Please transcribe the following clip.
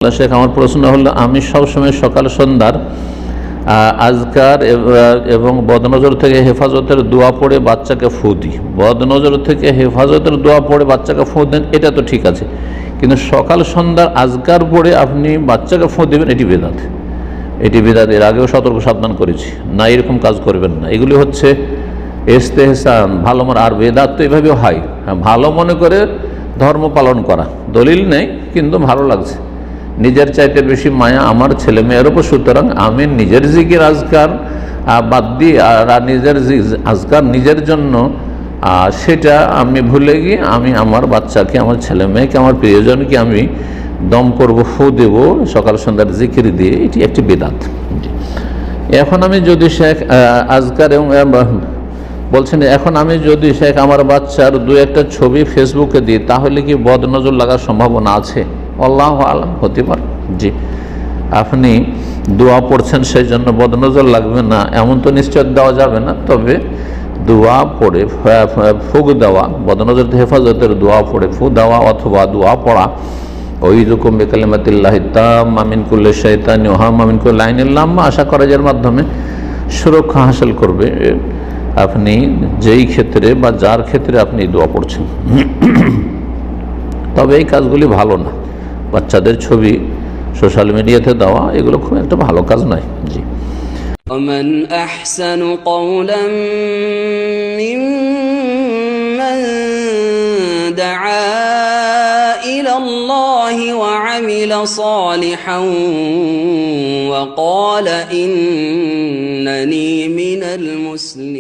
শেখ, আমার প্রশ্ন হলো, আমি সবসময় সকাল সন্ধ্যার আজকার এবং বদনজর থেকে হেফাজতের দোয়া পড়ে বাচ্চাকে ফু দিই। বদনজর থেকে হেফাজতের দোয়া পড়ে বাচ্চাকে ফু দেন, এটা তো ঠিক আছে, কিন্তু সকাল সন্ধ্যার আজকার পড়ে আপনি বাচ্চাকে ফু দেবেন, এটি বেদাত। এটি বেদাত, এর আগেও সতর্ক সাবধান করেছি, না এরকম কাজ করবেন না। এগুলি হচ্ছে ইস্তেহসান, ভালো মনে। আর বেদাত তো এভাবেও হয়, ভালো মনে করে ধর্ম পালন করা, দলিল নেই কিন্তু ভালো লাগছে, নিজের চাইতে বেশি মায়া আমার ছেলে মেয়ের ওপর, সুতরাং আমি নিজের জিকির আজকার বাদ দিই আর নিজের আজকার নিজের জন্য সেটা আমি ভুলে গিয়ে আমি আমার বাচ্চাকে, আমার ছেলে মেয়েকে, আমার প্রিয়জনকে আমি দম করব, ফু দেব সকাল সন্ধ্যার জিকির দিয়ে, এটি একটি বেদাত। এখন আমি যদি শেখ আজকার এবং বলছেন, এখন আমি যদি শেখ আমার বাচ্চার দু একটা ছবি ফেসবুকে দিই, তাহলে কি বদনজর লাগার সম্ভাবনা আছে? আল্লাহু আলাম, হতে পারে। জি, আপনি দোয়া পড়ছেন সেই জন্য বদনজর লাগবে না এমন তো নিশ্চয় দেওয়া যাবে না, তবে দোয়া পড়ে ফুক দেওয়া, বদনজর হেফাজতের দোয়া পড়ে ফু দেওয়া অথবা দোয়া পড়া, ওই রকম বেকালিমাতিল্লাহি তাম্মা মিন কুল্লি শাইতানি ওয়া হাম্মা মিন কুল্লি আইনিল লাম্মা, আশা করা যার মাধ্যমে সুরক্ষা হাসিল করবে আপনি যেই ক্ষেত্রে বা যার ক্ষেত্রে আপনি দোয়া পড়ছেন। তবে এই কাজগুলি ভালো না, বাচ্চাদের ছবি সোশ্যাল মিডিয়াতে দেওয়া, এগুলো খুব একটা ভালো কাজ নয়। জি। ومن أحسن قولا ممن دعا إلى الله وعمل صالحا وقال إنني من المسلمين